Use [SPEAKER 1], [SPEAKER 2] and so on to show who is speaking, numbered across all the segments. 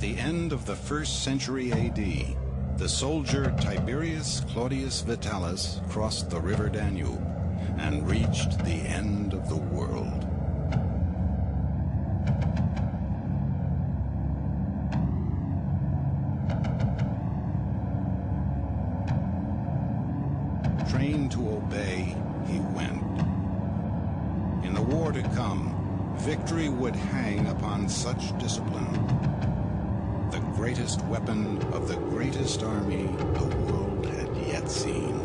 [SPEAKER 1] the end of the 1st century AD, the soldier Tiberius Claudius Vitalis crossed the river Danube and reached the end of the world. Trained to obey, he went. In the war to come, victory would hang upon such discipline. The greatest weapon of the greatest army the world had yet seen.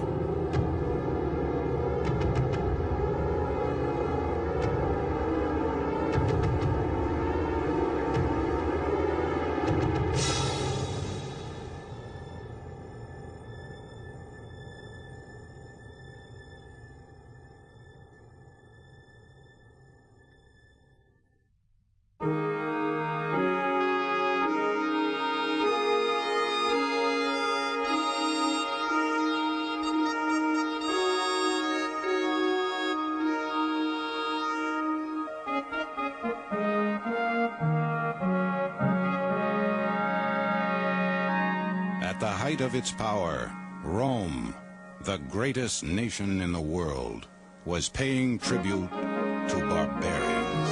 [SPEAKER 1] At the height of its power, Rome, the greatest nation in the world, was paying tribute to barbarians.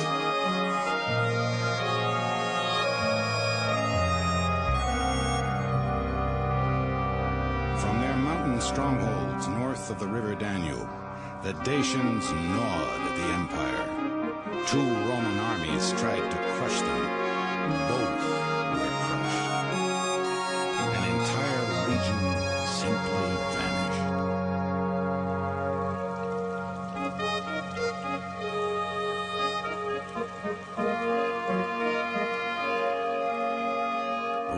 [SPEAKER 1] From their mountain strongholds north of the river Danube, the Dacians gnawed at the empire. 2 Roman armies tried to crush them. Both were crushed. An entire region simply vanished.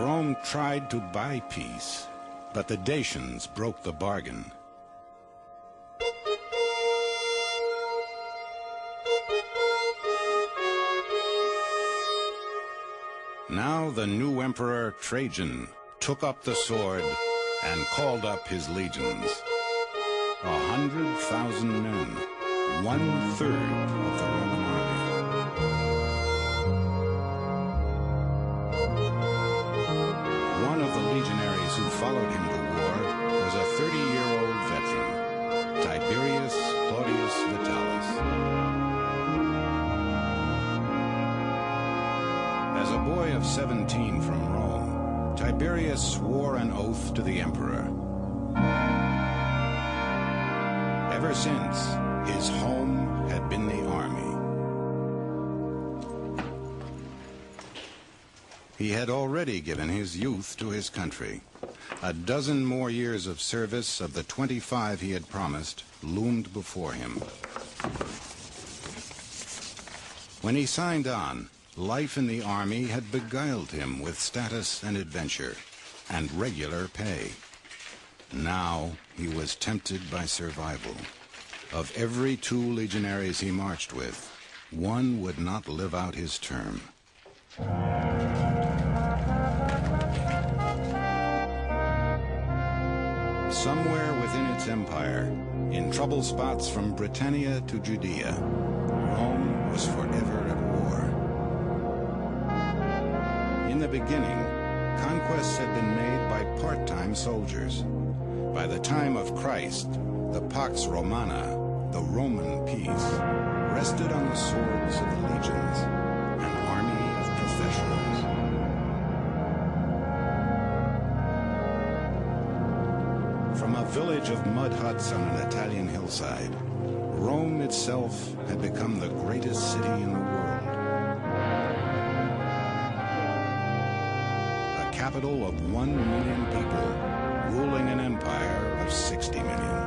[SPEAKER 1] Rome tried to buy peace, but the Dacians broke the bargain. Now the new emperor Trajan took up the sword and called up his legions. 100,000 men, 1/3 of the Roman army. One of the legionaries who followed him to war was a 30-year-old veteran, Tiberius Claudius Vitalis. As a boy of 17 from Rome, Tiberius swore an oath to the emperor. Ever since, his home had been the army. He had already given his youth to his country. A dozen more years of service of the 25 he had promised loomed before him. When he signed on, life in the army had beguiled him with status and adventure, and regular pay. Now he was tempted by survival. Of every 2 legionaries he marched with, one would not live out his term. Somewhere within its empire, in trouble spots from Britannia to Judea, Rome was forever at war. In the beginning, conquests had been made by part-time soldiers. By the time of Christ, the Pax Romana, the Roman peace, rested on the swords of the legions, an army of professionals. From a village of mud huts on an Italian hillside, Rome itself had become the greatest city in the world. Capital of 1 million people, ruling an empire of 60 million.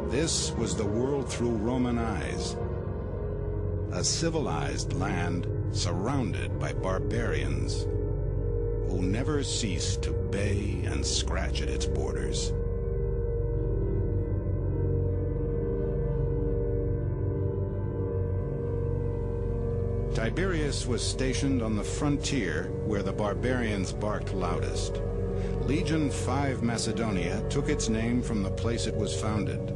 [SPEAKER 1] This was the world through Roman eyes. A civilized land surrounded by barbarians who never ceased to bay and scratch at its borders. Tiberius was stationed on the frontier where the barbarians barked loudest. Legion 5 Macedonia took its name from the place it was founded,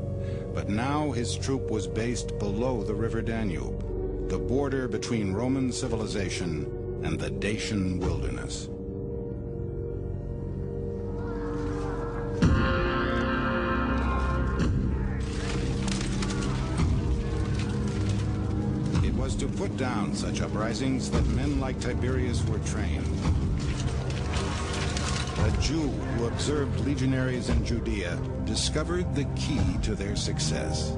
[SPEAKER 1] but now his troop was based below the river Danube, the border between Roman civilization and the Dacian wilderness. It was to put down such uprisings that men like Tiberius were trained. A Jew who observed legionaries in Judea discovered the key to their success.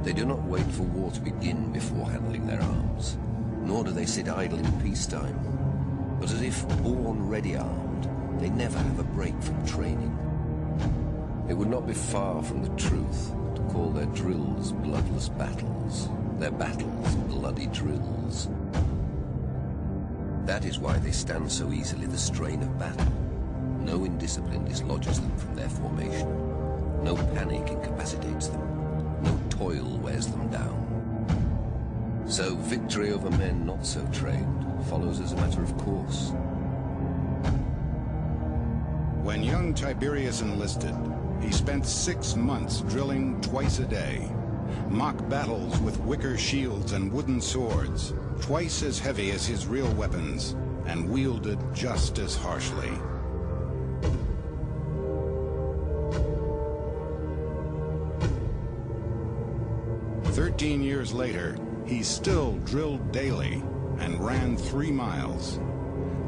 [SPEAKER 2] They do not wait for war to begin before handling their arms, nor do they sit idle in peacetime. But as if born ready-armed, they never have a break from training. It would not be far from the truth to call their drills bloodless battles, their battles bloody drills. That is why they stand so easily the strain of battle. No indiscipline dislodges them from their formation. No panic incapacitates them. No toil wears them down. So victory over men not so trained follows as a matter of course.
[SPEAKER 1] When young Tiberius enlisted, he spent 6 months drilling twice a day. Mock battles with wicker shields and wooden swords, twice as heavy as his real weapons, and wielded just as harshly. "13 years later, he still drilled daily and ran 3 miles.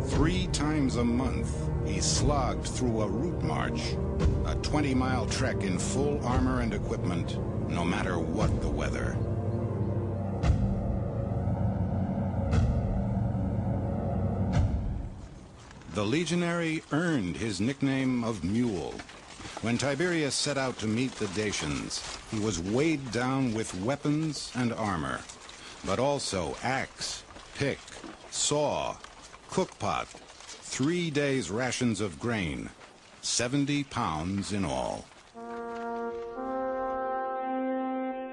[SPEAKER 1] 3 times a month, he slogged through a route march, a 20-mile trek in full armor and equipment, no matter what the weather. The legionary earned his nickname of Mule. When Tiberius set out to meet the Dacians, he was weighed down with weapons and armor, but also axe, pick, saw, cookpot, 3 days' rations of grain, 70 pounds in all.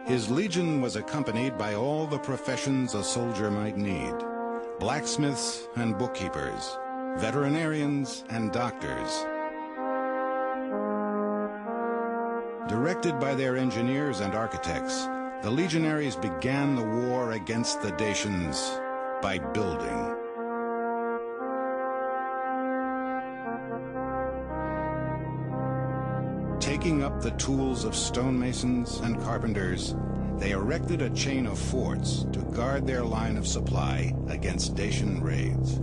[SPEAKER 1] His legion was accompanied by all the professions a soldier might need: blacksmiths and bookkeepers, veterinarians and doctors. Directed by their engineers and architects, the legionaries began the war against the Dacians by building. Taking up the tools of stonemasons and carpenters, they erected a chain of forts to guard their line of supply against Dacian raids.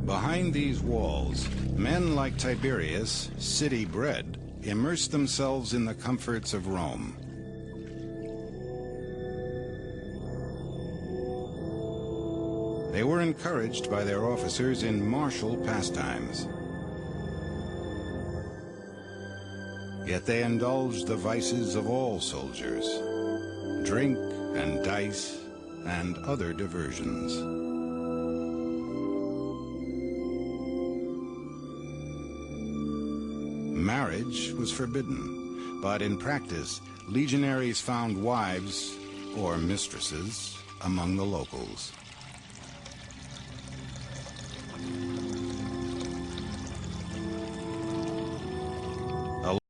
[SPEAKER 1] Behind these walls, men like Tiberius, city-bred, immersed themselves in the comforts of Rome. They were encouraged by their officers in martial pastimes. Yet they indulged the vices of all soldiers: drink and dice and other diversions. Marriage was forbidden, but in practice, legionaries found wives, or mistresses, among the locals.